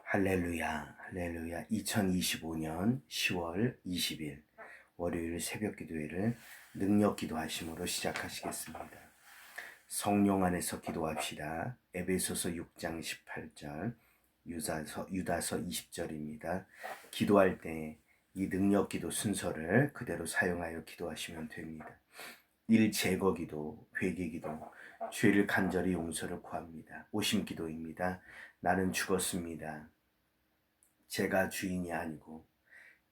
할렐루야, 할렐루야. 2025년 10월 20일 월요일 새벽 기도회를 능력 기도하심으로 시작하시겠습니다. 성령 안에서 기도합시다. 에베소서 6장 18절, 유다서 20절입니다. 기도할 때 이 능력 기도 순서를 그대로 사용하여 기도하시면 됩니다. 1. 제거 기도, 회개 기도, 죄를 간절히 용서를 구합니다. 오심 기도입니다. 나는 죽었습니다. 제가 주인이 아니고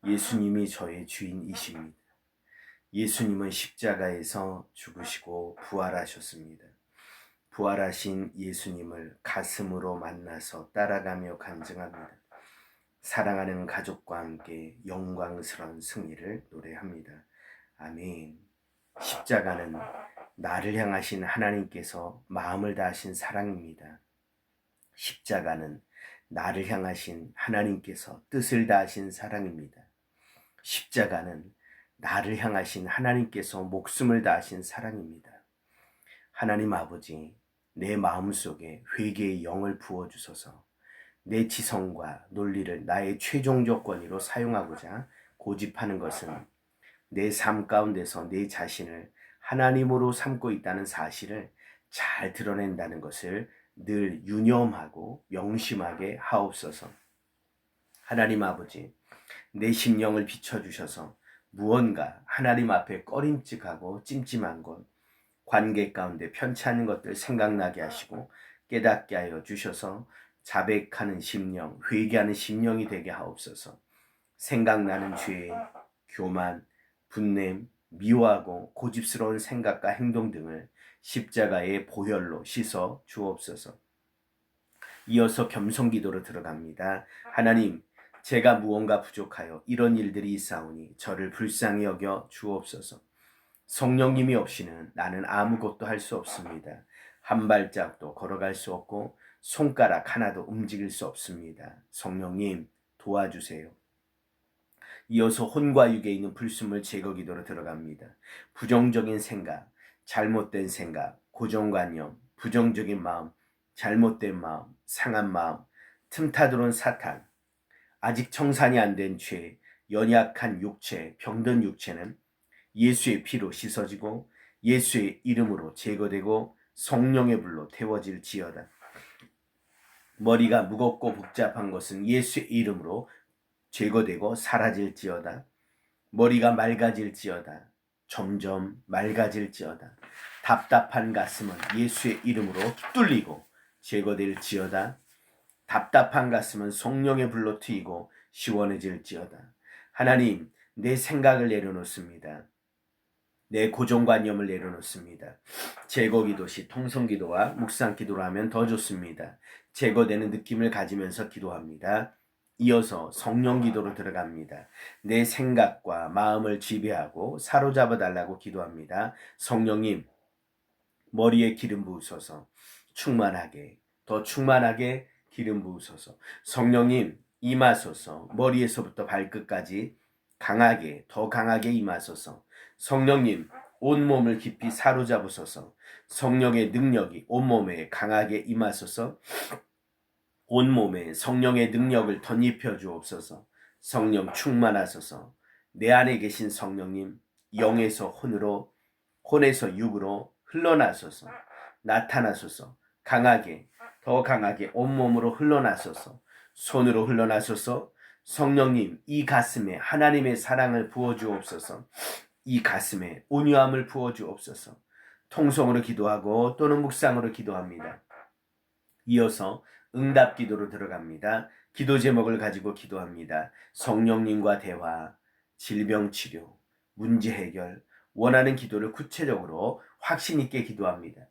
예수님이 저의 주인이십니다. 예수님은 십자가에서 죽으시고 부활하셨습니다. 부활하신 예수님을 가슴으로 만나서 따라가며 간증합니다. 사랑하는 가족과 함께 영광스러운 승리를 노래합니다. 아멘. 십자가는 나를 향하신 하나님께서 마음을 다하신 사랑입니다. 십자가는 나를 향하신 하나님께서 뜻을 다하신 사랑입니다. 십자가는 나를 향하신 하나님께서 목숨을 다하신 사랑입니다. 하나님 아버지, 내 마음속에 회개의 영을 부어주소서. 내 지성과 논리를 나의 최종 조건으로 사용하고자 고집하는 것은 내 삶 가운데서 내 자신을 하나님으로 삼고 있다는 사실을 잘 드러낸다는 것을 늘 유념하고 명심하게 하옵소서. 하나님 아버지, 내 심령을 비춰주셔서 무언가 하나님 앞에 꺼림칙하고 찜찜한 것, 관계 가운데 편찮은 것들 생각나게 하시고 깨닫게 하여 주셔서 자백하는 심령, 회개하는 심령이 되게 하옵소서. 생각나는 죄, 교만, 분냄, 미워하고 고집스러운 생각과 행동 등을 십자가의 보혈로 씻어 주옵소서. 이어서 겸손기도로 들어갑니다. 하나님, 제가 무언가 부족하여 이런 일들이 있사오니 저를 불쌍히 여겨 주옵소서. 성령님이 없이는 나는 아무것도 할 수 없습니다. 한 발짝도 걸어갈 수 없고 손가락 하나도 움직일 수 없습니다. 성령님 도와주세요. 이어서 혼과 육에 있는 불순물 제거 기도로 들어갑니다. 부정적인 생각, 잘못된 생각, 고정관념, 부정적인 마음, 잘못된 마음, 상한 마음, 틈타 들어온 사탄, 아직 청산이 안 된 죄, 연약한 육체, 병든 육체는 예수의 피로 씻어지고 예수의 이름으로 제거되고 성령의 불로 태워질지어다. 머리가 무겁고 복잡한 것은 예수의 이름으로 제거되고 사라질지어다. 머리가 맑아질지어다. 점점 맑아질지어다. 답답한 가슴은 예수의 이름으로 뚫리고 제거될지어다. 답답한 가슴은 성령의 불로 트이고 시원해질지어다. 하나님, 내 생각을 내려놓습니다. 내 고정관념을 내려놓습니다. 제거기도 시 통성기도와 묵상기도로 하면 더 좋습니다. 제거되는 느낌을 가지면서 기도합니다. 이어서 성령기도로 들어갑니다. 내 생각과 마음을 지배하고 사로잡아 달라고 기도합니다. 성령님, 머리에 기름 부으소서. 충만하게, 더 충만하게 기름 부으소서. 성령님, 임하소서. 머리에서부터 발끝까지 강하게, 더 강하게 임하소서. 성령님, 온몸을 깊이 사로잡으소서. 성령의 능력이 온몸에 강하게 임하소서. 온몸에 성령의 능력을 덧입혀 주옵소서. 성령 충만하소서. 내 안에 계신 성령님, 영에서 혼으로, 혼에서 육으로 흘러나소서. 나타나소서. 강하게, 더 강하게 온몸으로 흘러나소서. 손으로 흘러나소서. 성령님, 이 가슴에 하나님의 사랑을 부어주옵소서. 이 가슴에 온유함을 부어주옵소서. 통성으로 기도하고 또는 묵상으로 기도합니다. 이어서 응답 기도로 들어갑니다. 기도 제목을 가지고 기도합니다. 성령님과 대화, 질병 치료, 문제 해결, 원하는 기도를 구체적으로 확신 있게 기도합니다.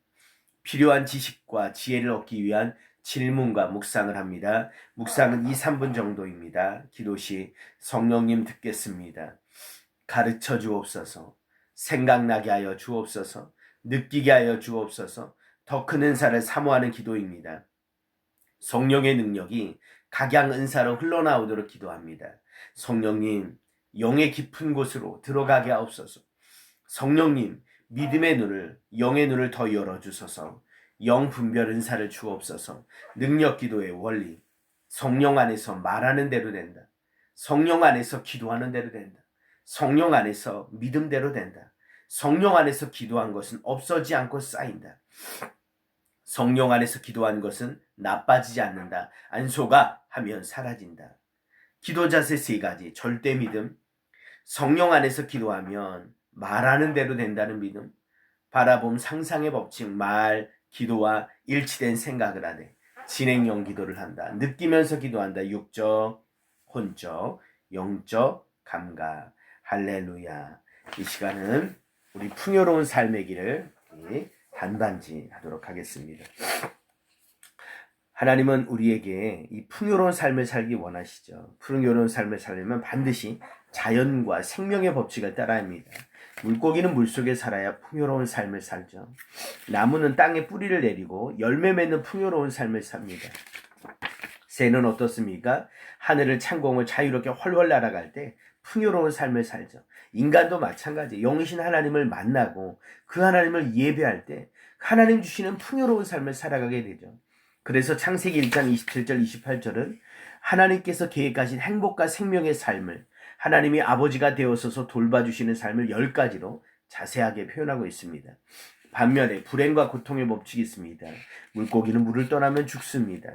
필요한 지식과 지혜를 얻기 위한 질문과 묵상을 합니다. 묵상은 2, 3분 정도입니다. 기도 시 성령님 듣겠습니다. 가르쳐 주옵소서. 생각나게 하여 주옵소서. 느끼게 하여 주옵소서. 더 큰 은사를 사모하는 기도입니다. 성령의 능력이 각양 은사로 흘러나오도록 기도합니다. 성령님, 영의 깊은 곳으로 들어가게 하옵소서. 성령님, 믿음의 눈을, 영의 눈을 더 열어주소서. 영 분별 은사를 주옵소서. 능력 기도의 원리, 성령 안에서 말하는 대로 된다. 성령 안에서 기도하는 대로 된다. 성령 안에서 믿음대로 된다. 성령 안에서 기도한 것은 없어지지 않고 쌓인다. 성령 안에서 기도한 것은 나빠지지 않는다. 안소가 하면 사라진다. 기도 자세 3가지. 절대 믿음, 성령 안에서 기도하면 말하는 대로 된다는 믿음, 바라봄 상상의 법칙, 말, 기도와 일치된 생각을 하되 진행형 기도를 한다. 느끼면서 기도한다. 육적, 혼적, 영적 감각. 할렐루야. 이 시간은 우리 풍요로운 삶의 길을 단반지 하도록 하겠습니다. 하나님은 우리에게 이 풍요로운 삶을 살기 원하시죠. 풍요로운 삶을 살려면 반드시 자연과 생명의 법칙을 따라야 합니다. 물고기는 물속에 살아야 풍요로운 삶을 살죠. 나무는 땅에 뿌리를 내리고 열매 맺는 풍요로운 삶을 삽니다. 새는 어떻습니까? 하늘을 창공을 자유롭게 훨훨 날아갈 때 풍요로운 삶을 살죠. 인간도 마찬가지. 영이신 하나님을 만나고 그 하나님을 예배할 때 하나님 주시는 풍요로운 삶을 살아가게 되죠. 그래서 창세기 1장 27절 28절은 하나님께서 계획하신 행복과 생명의 삶을 하나님이 아버지가 되어서서 돌봐주시는 삶을 10가지로 자세하게 표현하고 있습니다. 반면에 불행과 고통의 법칙이 있습니다. 물고기는 물을 떠나면 죽습니다.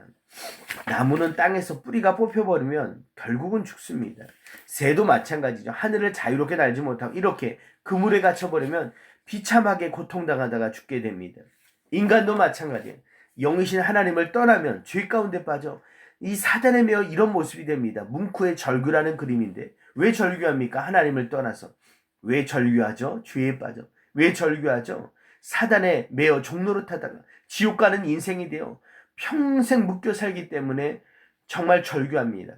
나무는 땅에서 뿌리가 뽑혀버리면 결국은 죽습니다. 새도 마찬가지죠. 하늘을 자유롭게 날지 못하고 이렇게 그물에 갇혀버리면 비참하게 고통당하다가 죽게 됩니다. 인간도 마찬가지예요. 영이신 하나님을 떠나면 죄 가운데 빠져 이 사단에 매어 이런 모습이 됩니다. 뭉크의 절규라는 그림인데 왜 절규합니까? 하나님을 떠나서. 왜 절규하죠? 죄에 빠져. 왜 절규하죠? 사단에 매어 종노릇하다가 지옥 가는 인생이 되어 평생 묶여 살기 때문에 정말 절규합니다.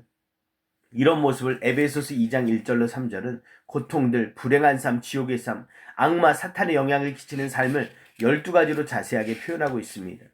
이런 모습을 에베소서 2장 1절로 3절은 고통들, 불행한 삶, 지옥의 삶, 악마, 사탄의 영향을 끼치는 삶을 12가지로 자세하게 표현하고 있습니다.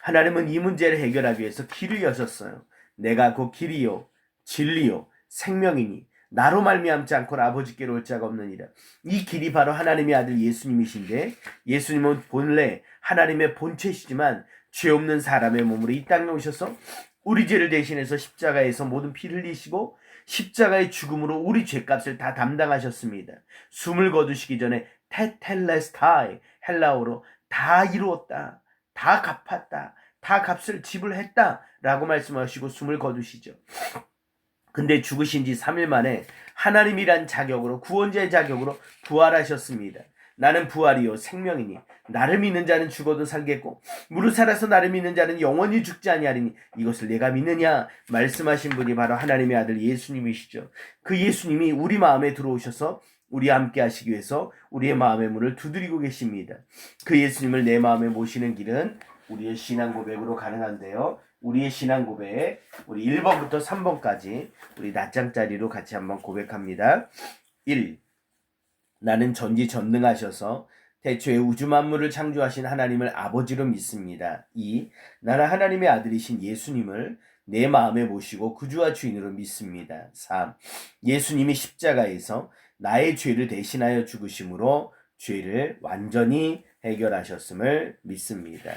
하나님은 이 문제를 해결하기 위해서 길을 여셨어요. 내가 곧 길이요 진리요 생명이니 나로 말미암지 않고는 아버지께로 올 자가 없느니라. 이 길이 바로 하나님의 아들 예수님이신데 예수님은 본래 하나님의 본체시지만 죄 없는 사람의 몸으로 이 땅에 오셔서 우리 죄를 대신해서 십자가에서 모든 피를 흘리시고 십자가의 죽음으로 우리 죄값을 다 담당하셨습니다. 숨을 거두시기 전에 테텔레스타이 헬라어로 다 이루었다, 다 갚았다, 다 값을 지불했다 라고 말씀하시고 숨을 거두시죠. 근데 죽으신 지 3일 만에 하나님이란 자격으로 구원자의 자격으로 부활하셨습니다. 나는 부활이요 생명이니 나를 믿는 자는 죽어도 살겠고 무릇 살아서 나를 믿는 자는 영원히 죽지 아니하리니 이것을 내가 믿느냐 말씀하신 분이 바로 하나님의 아들 예수님이시죠. 그 예수님이 우리 마음에 들어오셔서 우리와 함께 하시기 위해서 우리의 마음의 문을 두드리고 계십니다. 그 예수님을 내 마음에 모시는 길은 우리의 신앙 고백으로 가능한데요. 우리의 신앙 고백, 우리 1번부터 3번까지 우리 낱장짜리로 같이 한번 고백합니다. 1. 나는 전지전능하셔서 태초에 우주 만물을 창조하신 하나님을 아버지로 믿습니다. 2. 나는 하나님의 아들이신 예수님을 내 마음에 모시고 구주와 주인으로 믿습니다. 3. 예수님이 십자가에서 나의 죄를 대신하여 죽으심으로 죄를 완전히 해결하셨음을 믿습니다.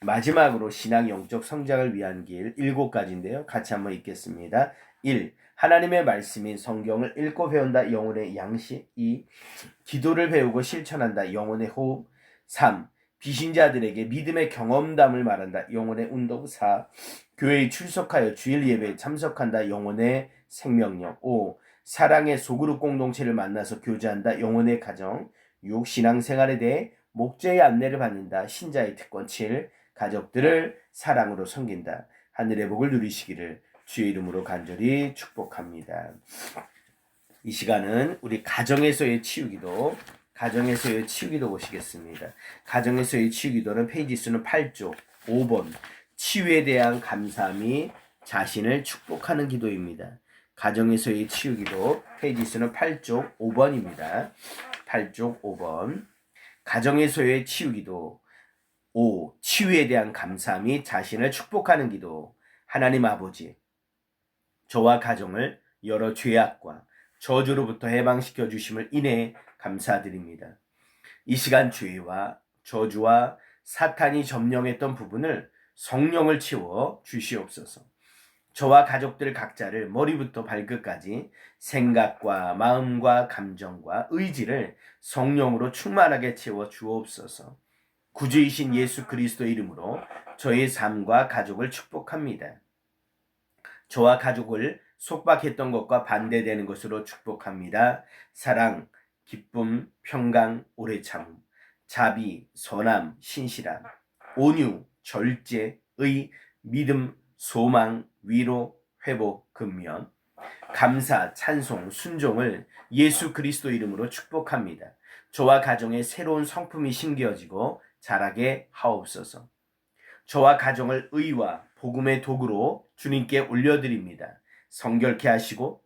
마지막으로 신앙 영적 성장을 위한 길 7가지인데요. 같이 한번 읽겠습니다. 1. 하나님의 말씀인 성경을 읽고 배운다. 영혼의 양식. 2. 기도를 배우고 실천한다. 영혼의 호흡. 3. 비신자들에게 믿음의 경험담을 말한다. 영혼의 운동. 4. 교회에 출석하여 주일 예배에 참석한다. 영혼의 생명력. 5. 사랑의 소그룹 공동체를 만나서 교제한다. 영혼의 가정. 6. 신앙생활에 대해 목재의 안내를 받는다. 신자의 특권. 7. 가족들을 사랑으로 섬긴다. 하늘의 복을 누리시기를 주의 이름으로 간절히 축복합니다. 이 시간은 우리 가정에서의 치유기도, 가정에서의 치유기도 보시겠습니다. 가정에서의 치유기도는 페이지 수는 8쪽 5번 치유에 대한 감사함이 자신을 축복하는 기도입니다. 가정에서의 치유기도 페이지 수는 8쪽 5번입니다. 8쪽 5번 가정에서의 치유기도 5. 치유에 대한 감사함이 자신을 축복하는 기도. 하나님 아버지, 저와 가정을 여러 죄악과 저주로부터 해방시켜 주심을 인해 감사드립니다. 이 시간 죄와 저주와 사탄이 점령했던 부분을 성령을 채워 주시옵소서. 저와 가족들 각자를 머리부터 발끝까지 생각과 마음과 감정과 의지를 성령으로 충만하게 채워 주옵소서. 구주이신 예수 그리스도 이름으로 저의 삶과 가족을 축복합니다. 저와 가족을 속박했던 것과 반대되는 것으로 축복합니다. 사랑, 기쁨, 평강, 오래 참음, 자비, 선함, 신실함, 온유, 절제, 의, 믿음, 소망, 위로, 회복, 근면, 감사, 찬송, 순종을 예수 그리스도 이름으로 축복합니다. 저와 가정에 새로운 성품이 심겨지고 자라게 하옵소서. 저와 가정을 의와 복음의 도구로 주님께 올려드립니다. 성결케 하시고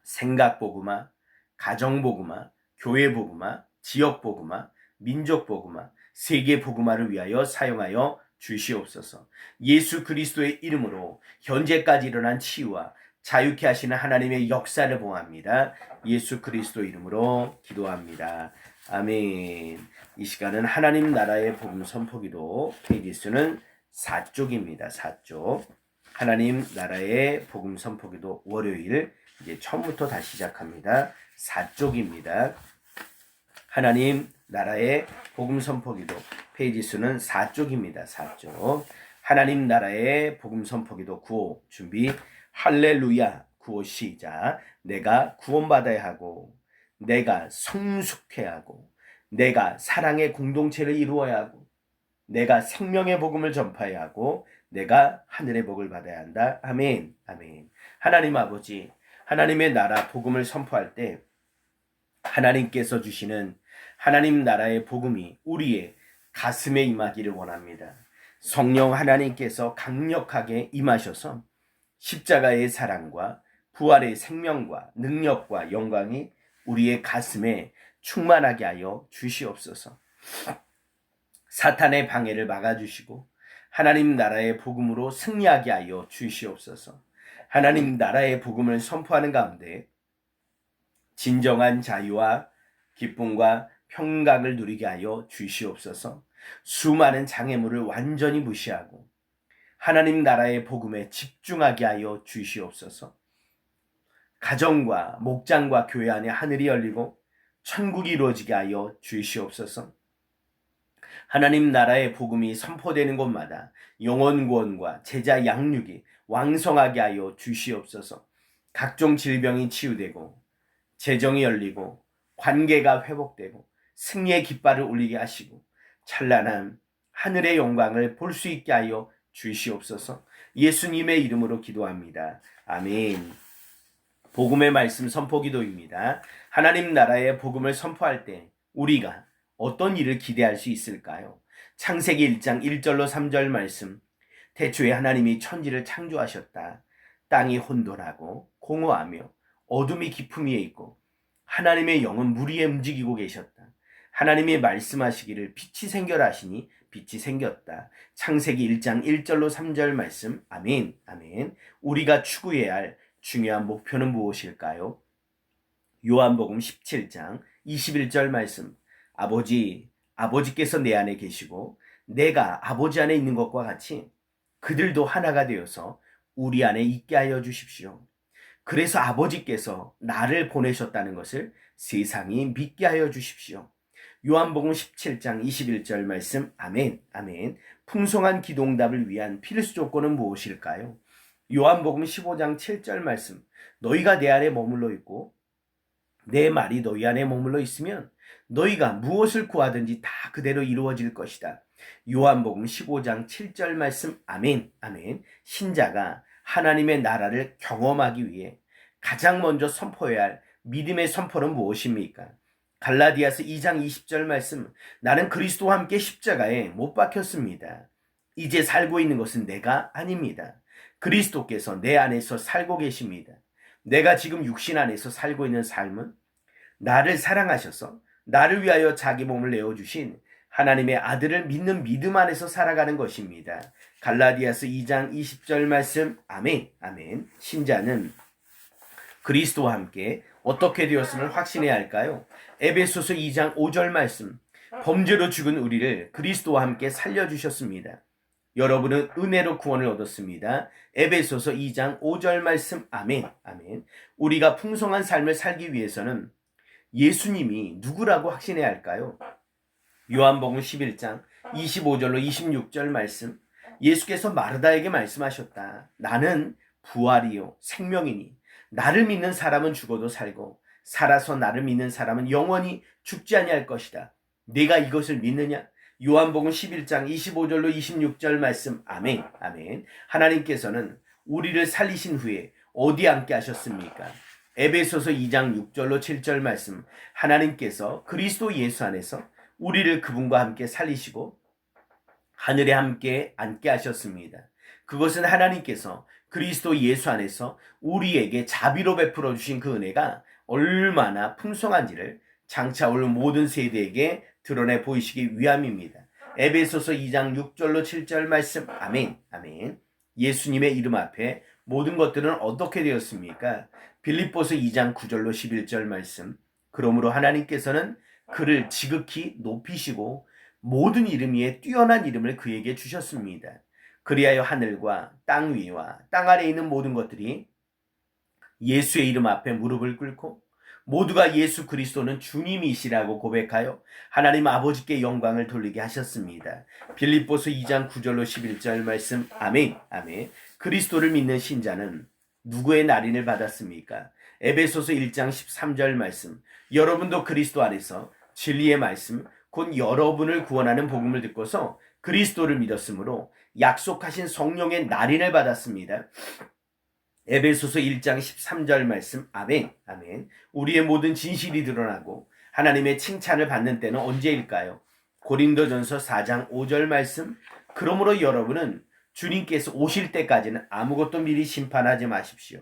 생각 복음화, 가정 복음화, 교회 복음화, 지역 복음화, 민족 복음화, 세계 복음화를 위하여 사용하여 주시옵소서. 예수 그리스도의 이름으로 현재까지 일어난 치유와 자유케 하시는 하나님의 역사를 봉합니다. 예수 그리스도 이름으로 기도합니다. 아멘. 이 시간은 하나님 나라의 복음 선포기도 페이지 수는 4쪽입니다. 4쪽. 하나님 나라의 복음 선포기도 월요일 이제 처음부터 다시 시작합니다. 4쪽입니다. 하나님 나라의 복음 선포기도 페이지 수는 4쪽입니다. 4쪽. 하나님 나라의 복음 선포기도 구호 준비. 할렐루야. 구호 시작. 내가 구원받아야 하고, 내가 성숙해야 하고, 내가 사랑의 공동체를 이루어야 하고, 내가 생명의 복음을 전파해야 하고, 내가 하늘의 복을 받아야 한다. 아멘. 아멘. 하나님 아버지, 하나님의 나라 복음을 선포할 때 하나님께서 주시는 하나님 나라의 복음이 우리의 가슴에 임하기를 원합니다. 성령 하나님께서 강력하게 임하셔서 십자가의 사랑과 부활의 생명과 능력과 영광이 우리의 가슴에 충만하게 하여 주시옵소서. 사탄의 방해를 막아주시고 하나님 나라의 복음으로 승리하게 하여 주시옵소서. 하나님 나라의 복음을 선포하는 가운데 진정한 자유와 기쁨과 평강을 누리게 하여 주시옵소서. 수많은 장애물을 완전히 무시하고 하나님 나라의 복음에 집중하게 하여 주시옵소서. 가정과 목장과 교회 안에 하늘이 열리고 천국이 이루어지게 하여 주시옵소서. 하나님 나라의 복음이 선포되는 곳마다 영혼 구원과 제자 양육이 왕성하게 하여 주시옵소서. 각종 질병이 치유되고 재정이 열리고 관계가 회복되고 승리의 깃발을 울리게 하시고 찬란한 하늘의 영광을 볼 수 있게 하여 주시옵소서. 예수님의 이름으로 기도합니다. 아멘. 복음의 말씀 선포 기도입니다. 하나님 나라의 복음을 선포할 때 우리가 어떤 일을 기대할 수 있을까요? 창세기 1장 1절로 3절 말씀. 태초에 하나님이 천지를 창조하셨다. 땅이 혼돈하고 공허하며 어둠이 깊음 위에 있고 하나님의 영은 물 위에 움직이고 계셨다. 하나님이 말씀하시기를 빛이 생겨라 하시니 빛이 생겼다. 창세기 1장 1절로 3절 말씀. 아멘. 아멘. 우리가 추구해야 할 중요한 목표는 무엇일까요? 요한복음 17장 21절 말씀. 아버지께서 내 안에 계시고 내가 아버지 안에 있는 것과 같이 그들도 하나가 되어서 우리 안에 있게 하여 주십시오. 그래서 아버지께서 나를 보내셨다는 것을 세상이 믿게 하여 주십시오. 요한복음 17장 21절 말씀. 아멘. 아멘. 풍성한 기도응답을 위한 필수 조건은 무엇일까요? 요한복음 15장 7절 말씀. 너희가 내 안에 머물러 있고 내 말이 너희 안에 머물러 있으면 너희가 무엇을 구하든지 다 그대로 이루어질 것이다. 요한복음 15장 7절 말씀. 아멘. 아멘. 신자가 하나님의 나라를 경험하기 위해 가장 먼저 선포해야 할 믿음의 선포는 무엇입니까? 갈라디아서 2장 20절 말씀. 나는 그리스도와 함께 십자가에 못 박혔습니다. 이제 살고 있는 것은 내가 아닙니다. 그리스도께서 내 안에서 살고 계십니다. 내가 지금 육신 안에서 살고 있는 삶은 나를 사랑하셔서 나를 위하여 자기 몸을 내어주신 하나님의 아들을 믿는 믿음 안에서 살아가는 것입니다. 갈라디아서 2장 20절 말씀. 아멘. 아멘. 신자는 그리스도와 함께 어떻게 되었음을 확신해야 할까요? 에베소서 2장 5절 말씀. 범죄로 죽은 우리를 그리스도와 함께 살려주셨습니다. 여러분은 은혜로 구원을 얻었습니다. 에베소서 2장 5절 말씀. 아멘. 아멘. 우리가 풍성한 삶을 살기 위해서는 예수님이 누구라고 확신해야 할까요? 요한복음 11장 25절로 26절 말씀. 예수께서 마르다에게 말씀하셨다. 나는 부활이요 생명이니 나를 믿는 사람은 죽어도 살고 살아서 나를 믿는 사람은 영원히 죽지 아니할 것이다. 네가 이것을 믿느냐? 요한복음 11장 25절로 26절 말씀. 아멘. 아멘. 하나님께서는 우리를 살리신 후에 어디 앉게 하셨습니까? 에베소서 2장 6절로 7절 말씀. 하나님께서 그리스도 예수 안에서 우리를 그분과 함께 살리시고 하늘에 함께 앉게 하셨습니다. 그것은 하나님께서 그리스도 예수 안에서 우리에게 자비로 베풀어 주신 그 은혜가 얼마나 풍성한지를 장차 올 모든 세대에게 드러내 보이시기 위함입니다. 에베소서 2장 6절로 7절 말씀. 아멘. 아멘. 예수님의 이름 앞에 모든 것들은 어떻게 되었습니까? 빌립보서 2장 9절로 11절 말씀. 그러므로 하나님께서는 그를 지극히 높이시고 모든 이름 위에 뛰어난 이름을 그에게 주셨습니다. 그리하여 하늘과 땅 위와 땅 아래에 있는 모든 것들이 예수의 이름 앞에 무릎을 꿇고 모두가 예수 그리스도는 주님이시라고 고백하여 하나님 아버지께 영광을 돌리게 하셨습니다. 빌립보서 2장 9절로 11절 말씀. 아멘. 아멘. 그리스도를 믿는 신자는 누구의 날인을 받았습니까? 에베소서 1장 13절 말씀. 여러분도 그리스도 안에서 진리의 말씀 곧 여러분을 구원하는 복음을 듣고서 그리스도를 믿었으므로 약속하신 성령의 날인을 받았습니다. 에베소서 1장 13절 말씀. 아멘. 아멘. 우리의 모든 진실이 드러나고 하나님의 칭찬을 받는 때는 언제일까요? 고린도전서 4장 5절 말씀. 그러므로 여러분은 주님께서 오실 때까지는 아무것도 미리 심판하지 마십시오.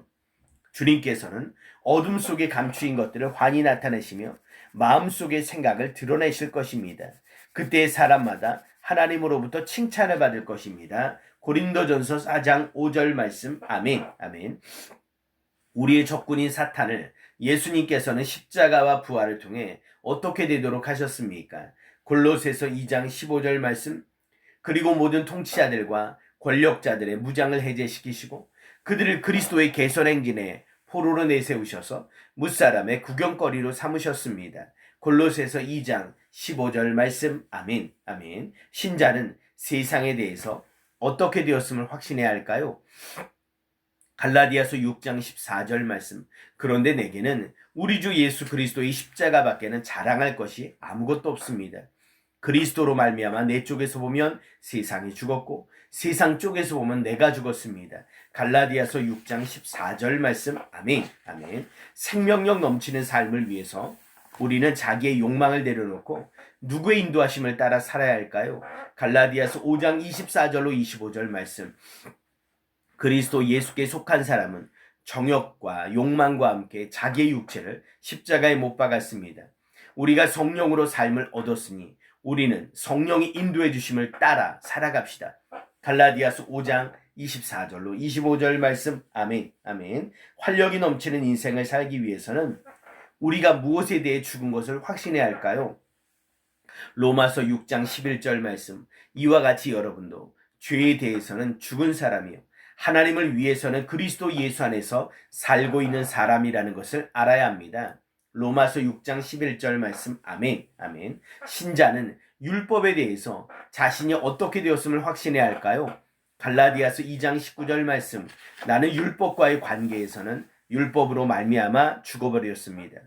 주님께서는 어둠 속에 감추인 것들을 환히 나타내시며 마음속의 생각을 드러내실 것입니다. 그때 사람마다 하나님으로부터 칭찬을 받을 것입니다. 고린도전서 4장 5절 말씀. 아멘. 아멘. 우리의 적군인 사탄을 예수님께서는 십자가와 부활을 통해 어떻게 되도록 하셨습니까? 골로새서 2장 15절 말씀. 그리고 모든 통치자들과 권력자들의 무장을 해제시키시고 그들을 그리스도의 개선 행진에 포로로 내세우셔서 무사람의 구경거리로 삼으셨습니다. 골로새서 2장 15절 말씀. 아멘. 아멘. 신자는 세상에 대해서 어떻게 되었음을 확신해야 할까요? 갈라디아서 6장 14절 말씀. 그런데 내게는 우리 주 예수 그리스도의 십자가밖에는 자랑할 것이 아무것도 없습니다. 그리스도로 말미암아 내 쪽에서 보면 세상이 죽었고 세상 쪽에서 보면 내가 죽었습니다. 갈라디아서 6장 14절 말씀. 아멘. 아멘. 생명력 넘치는 삶을 위해서 우리는 자기의 욕망을 내려놓고 누구의 인도하심을 따라 살아야 할까요? 갈라디아서 5장 24절로 25절 말씀. 그리스도 예수께 속한 사람은 정욕과 욕망과 함께 자기의 육체를 십자가에 못 박았습니다. 우리가 성령으로 삶을 얻었으니 우리는 성령이 인도해 주심을 따라 살아갑시다. 갈라디아서 5장 24절로 25절 말씀. 아멘. 아멘. 활력이 넘치는 인생을 살기 위해서는 우리가 무엇에 대해 죽은 것을 확신해야 할까요? 로마서 6장 11절 말씀. 이와 같이 여러분도 죄에 대해서는 죽은 사람이요 하나님을 위해서는 그리스도 예수 안에서 살고 있는 사람이라는 것을 알아야 합니다. 로마서 6장 11절 말씀. 아멘. 아멘. 신자는 율법에 대해서 자신이 어떻게 되었음을 확신해야 할까요? 갈라디아서 2장 19절 말씀. 나는 율법과의 관계에서는 율법으로 말미암아 죽어버렸습니다.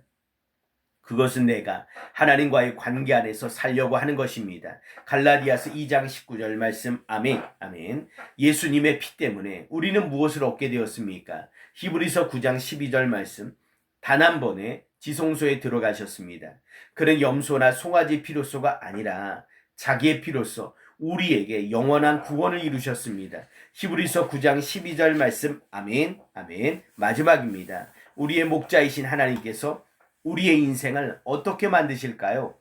그것은 내가 하나님과의 관계 안에서 살려고 하는 것입니다. 갈라디아서 2장 19절 말씀. 아멘. 아멘. 예수님의 피 때문에 우리는 무엇을 얻게 되었습니까? 히브리서 9장 12절 말씀. 단 한 번에 지성소에 들어가셨습니다. 그는 염소나 송아지 피로소가 아니라 자기의 피로소 우리에게 영원한 구원을 이루셨습니다. 히브리서 9장 12절 말씀. 아멘. 아멘. 마지막입니다. 우리의 목자이신 하나님께서 우리의 인생을 어떻게 만드실까요?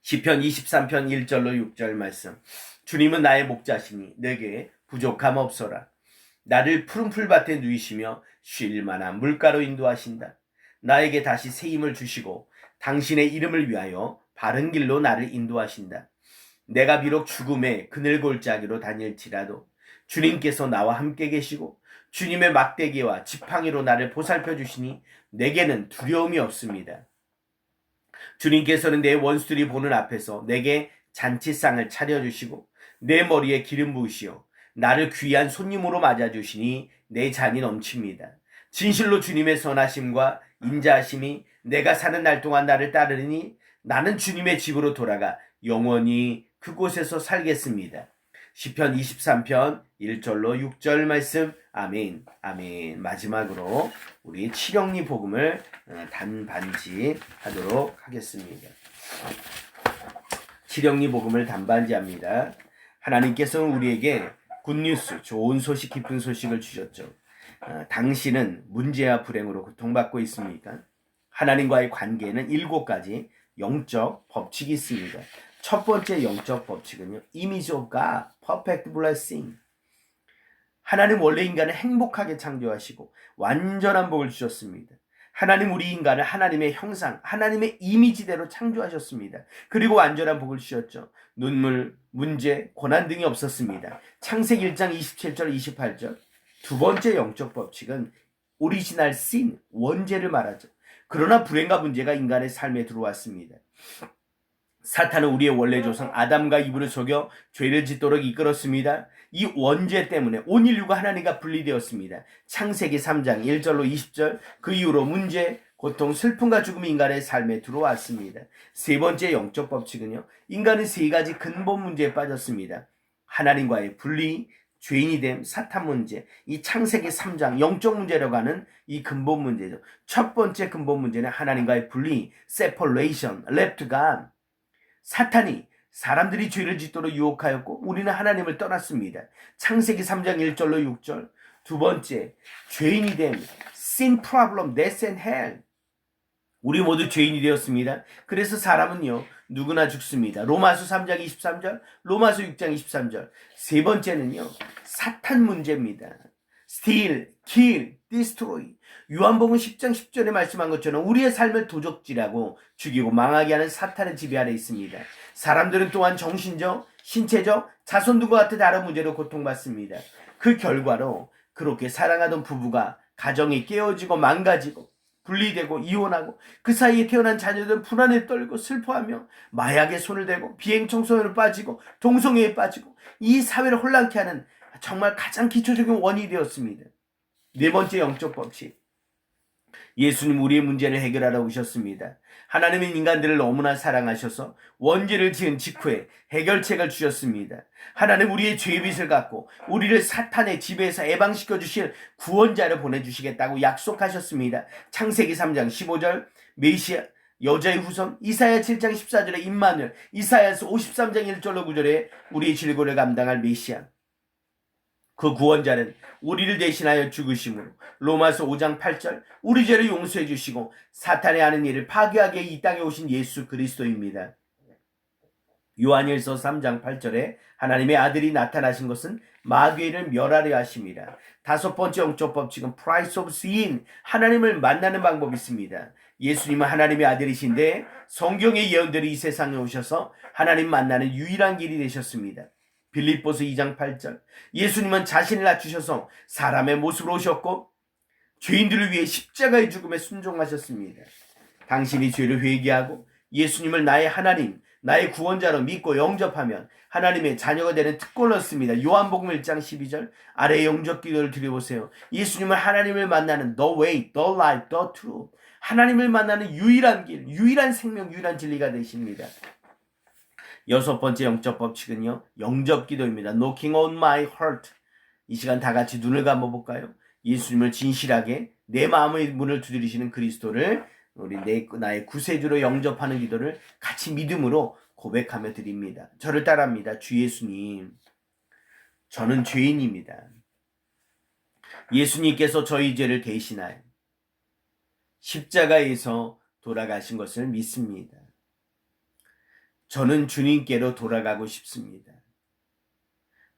시편 23편 1절로 6절 말씀. 주님은 나의 목자시니 내게 부족함 없어라. 나를 푸른 풀밭에 누이시며 쉴 만한 물가로 인도하신다. 나에게 다시 새 힘을 주시고 당신의 이름을 위하여 바른 길로 나를 인도하신다. 내가 비록 죽음의 그늘골짜기로 다닐지라도 주님께서 나와 함께 계시고 주님의 막대기와 지팡이로 나를 보살펴 주시니 내게는 두려움이 없습니다. 주님께서는 내 원수들이 보는 앞에서 내게 잔치상을 차려주시고 내 머리에 기름 부으시어 나를 귀한 손님으로 맞아주시니 내 잔이 넘칩니다. 진실로 주님의 선하심과 인자하심이 내가 사는 날 동안 나를 따르니 나는 주님의 집으로 돌아가 영원히 그곳에서 살겠습니다. 시편 23편 1절로 6절 말씀. 아멘. 아멘. 마지막으로 우리 칠영리 복음을 단반지 하도록 하겠습니다. 칠영리 복음을 단반지 합니다. 하나님께서는 우리에게 굿뉴스, 좋은 소식, 기쁜 소식을 주셨죠. 당신은 문제와 불행으로 고통받고 있습니까? 하나님과의 관계에는 7가지 영적 법칙이 있습니다. 첫 번째 영적 법칙은요, Image of God, Perfect Blessing. 하나님 원래 인간을 행복하게 창조하시고 완전한 복을 주셨습니다. 하나님 우리 인간을 하나님의 형상, 하나님의 이미지대로 창조하셨습니다. 그리고 완전한 복을 주셨죠. 눈물, 문제, 고난 등이 없었습니다. 창세기 1장 27절 28절. 두 번째 영적 법칙은 오리지널 신, 원죄를 말하죠. 그러나 불행과 문제가 인간의 삶에 들어왔습니다. 사탄은 우리의 원래 조상 아담과 이브를 속여 죄를 짓도록 이끌었습니다. 이 원죄 때문에 온 인류가 하나님과 분리되었습니다. 창세기 3장 1절로 20절. 그 이후로 문제, 고통, 슬픔과 죽음이 인간의 삶에 들어왔습니다. 세 번째 영적 법칙은요, 인간은 3가지 근본 문제에 빠졌습니다. 하나님과의 분리, 죄인이 됨, 사탄 문제. 이 창세기 3장 영적 문제라고 하는 이 근본 문제죠. 첫 번째 근본 문제는 하나님과의 분리, separation, left God. 사탄이 사람들이 죄를 짓도록 유혹하였고 우리는 하나님을 떠났습니다. 창세기 3장 1절로 6절. 두 번째, 죄인이 됨, sin problem, death and hell. 우리 모두 죄인이 되었습니다. 그래서 사람은요, 누구나 죽습니다. 로마서 3장 23절, 로마서 6장 23절. 세 번째는요, 사탄 문제입니다. steal, kill, destroy. 요한복음 10장 10절에 말씀한 것처럼 우리의 삶을 도적질하고 죽이고 망하게 하는 사탄의 지배 아래 있습니다. 사람들은 또한 정신적, 신체적, 자손 등과 같은 다른 문제로 고통받습니다. 그 결과로 그렇게 사랑하던 부부가 가정이 깨어지고 망가지고 분리되고 이혼하고 그 사이에 태어난 자녀들은 불안에 떨고 슬퍼하며 마약에 손을 대고 비행청소년으로 빠지고 동성애에 빠지고 이 사회를 혼란케 하는 정말 가장 기초적인 원인이 되었습니다. 네 번째 영적 법칙. 예수님 우리의 문제를 해결하러 오셨습니다. 하나님은 인간들을 너무나 사랑하셔서 원죄를 지은 직후에 해결책을 주셨습니다. 하나님 우리의 죄빚을 갚고 우리를 사탄의 지배에서 해방시켜 주실 구원자를 보내주시겠다고 약속하셨습니다. 창세기 3장 15절 메시아 여자의 후손, 이사야 7장 14절에 임마누엘, 이사야서 53장 1절로 9절에 우리의 질고를 감당할 메시아. 그 구원자는 우리를 대신하여 죽으심으로 로마서 5장 8절 우리 죄를 용서해 주시고 사탄의 하는 일을 파괴하게 이 땅에 오신 예수 그리스도입니다. 요한일서 3장 8절에 하나님의 아들이 나타나신 것은 마귀를 멸하려 하심이라. 다섯 번째 영적 법칙은 price of sin, 하나님을 만나는 방법이 있습니다. 예수님은 하나님의 아들이신데 성경의 예언들이 이 세상에 오셔서 하나님 만나는 유일한 길이 되셨습니다. 빌립보서 2장 8절 예수님은 자신을 낮추셔서 사람의 모습으로 오셨고 죄인들을 위해 십자가의 죽음에 순종하셨습니다. 당신이 죄를 회개하고 예수님을 나의 하나님, 나의 구원자로 믿고 영접하면 하나님의 자녀가 되는 특권을 얻습니다. 요한복음 1장 12절 아래 영접 기도를 드려보세요. 예수님은 하나님을 만나는 the way, the life, the truth. 하나님을 만나는 유일한 길, 유일한 생명, 유일한 진리가 되십니다. 여섯 번째 영적 법칙은요, 영접 기도입니다. Knocking on my heart. 이 시간 다 같이 눈을 감아볼까요? 예수님을 진실하게 내 마음의 문을 두드리시는 그리스도를 우리 나의 구세주로 영접하는 기도를 같이 믿음으로 고백하며 드립니다. 저를 따라합니다. 주 예수님, 저는 죄인입니다. 예수님께서 저희 죄를 대신하여 십자가에서 돌아가신 것을 믿습니다. 저는 주님께로 돌아가고 싶습니다.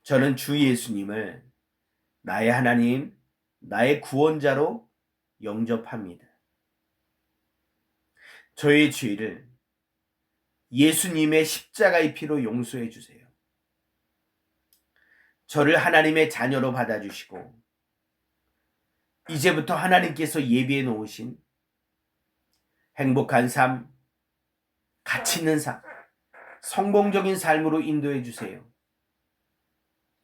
저는 주 예수님을 나의 하나님, 나의 구원자로 영접합니다. 저의 죄를 예수님의 십자가의 피로 용서해 주세요. 저를 하나님의 자녀로 받아주시고 이제부터 하나님께서 예비해 놓으신 행복한 삶, 가치 있는 삶, 성공적인 삶으로 인도해 주세요.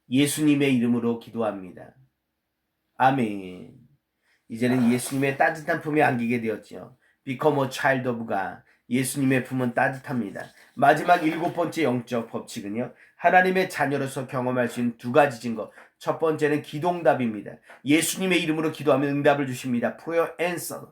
예수님의 이름으로 기도합니다. 아멘. 이제는 예수님의 따뜻한 품에 안기게 되었지요. Become a child of God. 예수님의 품은 따뜻합니다. 마지막 7번째 영적 법칙은요. 하나님의 자녀로서 경험할 수 있는 2가지 증거. 첫 번째는 기도응답입니다. 예수님의 이름으로 기도하면 응답을 주십니다. Prayer answer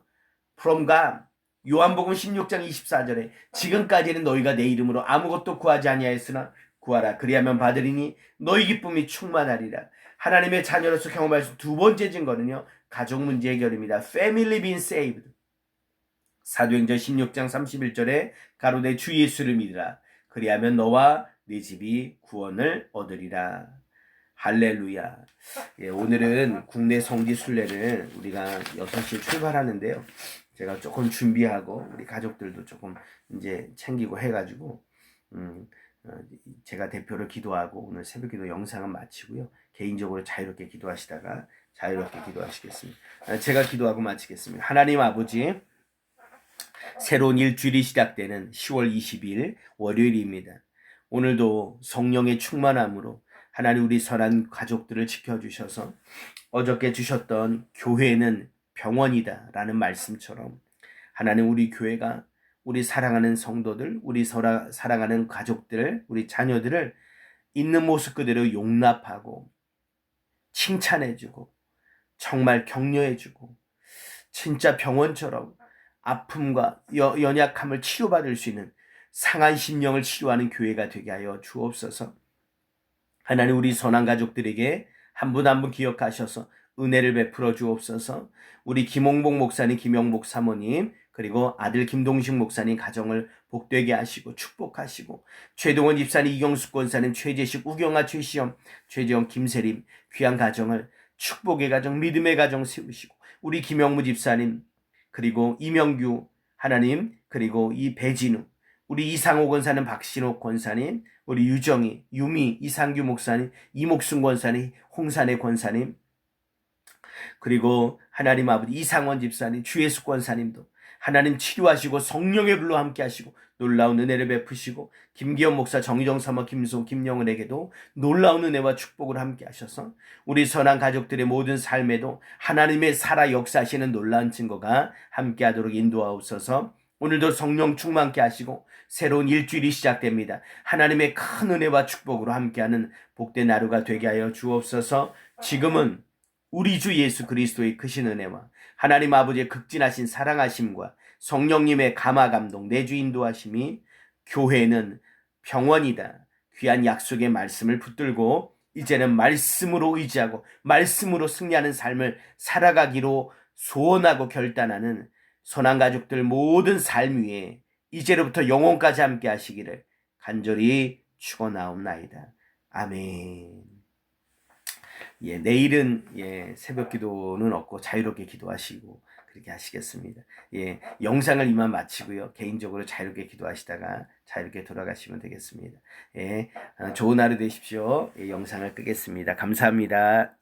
from God. 요한복음 16장 24절에 지금까지는 너희가 내 이름으로 아무것도 구하지 아니하였으나 구하라 그리하면 받으리니 너희 기쁨이 충만하리라. 하나님의 자녀로서 경험할 수 2번째 증거는요. 가족 문제 해결입니다. Family being saved. 사도행전 16장 31절에 가로되 주 예수를 믿으라. 그리하면 너와 네 집이 구원을 얻으리라. 할렐루야. 예, 오늘은 국내 성지 순례를 우리가 6시에 출발하는데요. 제가 조금 준비하고 우리 가족들도 조금 이제 챙기고 해가지고 제가 대표로 기도하고 오늘 새벽기도 영상은 마치고요. 개인적으로 자유롭게 기도하시다가 자유롭게 기도하시겠습니다. 제가 기도하고 마치겠습니다. 하나님 아버지, 새로운 일주일이 시작되는 10월 20일 월요일입니다. 오늘도 성령의 충만함으로 하나님 우리 선한 가족들을 지켜주셔서 어저께 주셨던 교회는 병원이다 라는 말씀처럼 하나님 우리 교회가 우리 사랑하는 성도들, 우리 사랑하는 가족들, 우리 자녀들을 있는 모습 그대로 용납하고 칭찬해주고 정말 격려해주고 진짜 병원처럼 아픔과 연약함을 치료받을 수 있는 상한 심령을 치료하는 교회가 되게 하여 주옵소서. 하나님 우리 선한 가족들에게 한 분 한 분 기억하셔서 은혜를 베풀어 주옵소서. 우리 김홍복 목사님, 김영복 사모님, 그리고 아들 김동식 목사님 가정을 복되게 하시고 축복하시고 최동원 집사님, 이경숙 권사님, 최재식, 우경아, 최시영, 최재영, 김세림 귀한 가정을 축복의 가정, 믿음의 가정 세우시고 우리 김영무 집사님, 그리고 이명규 하나님, 그리고 이 배진우, 우리 이상호 권사님, 박신호 권사님, 우리 유정희, 유미, 이상규 목사님, 이목순 권사님, 홍산의 권사님, 그리고 하나님 아버지 이상원 집사님, 주예수 권사님도 하나님 치료하시고 성령의 불로 함께 하시고 놀라운 은혜를 베푸시고 김기현 목사, 정희정 사모, 김소, 김영은에게도 놀라운 은혜와 축복을 함께 하셔서 우리 선한 가족들의 모든 삶에도 하나님의 살아 역사하시는 놀라운 증거가 함께 하도록 인도하옵소서. 오늘도 성령 충만케 하시고 새로운 일주일이 시작됩니다. 하나님의 큰 은혜와 축복으로 함께하는 복된 하루가 되게 하여 주옵소서. 지금은 우리 주 예수 그리스도의 크신 은혜와 하나님 아버지의 극진하신 사랑하심과 성령님의 감화 감동 내주 인도하심이 교회는 병원이다 귀한 약속의 말씀을 붙들고 이제는 말씀으로 의지하고 말씀으로 승리하는 삶을 살아가기로 소원하고 결단하는 선한 가족들 모든 삶 위에 이제로부터 영원까지 함께 하시기를 간절히 축원하옵나이다. 아멘. 예, 내일은 새벽 기도는 없고 자유롭게 기도하시고 그렇게 하시겠습니다. 예, 영상을 이만 마치고요. 개인적으로 자유롭게 기도하시다가 자유롭게 돌아가시면 되겠습니다. 예, 좋은 하루 되십시오. 예, 영상을 끄겠습니다. 감사합니다.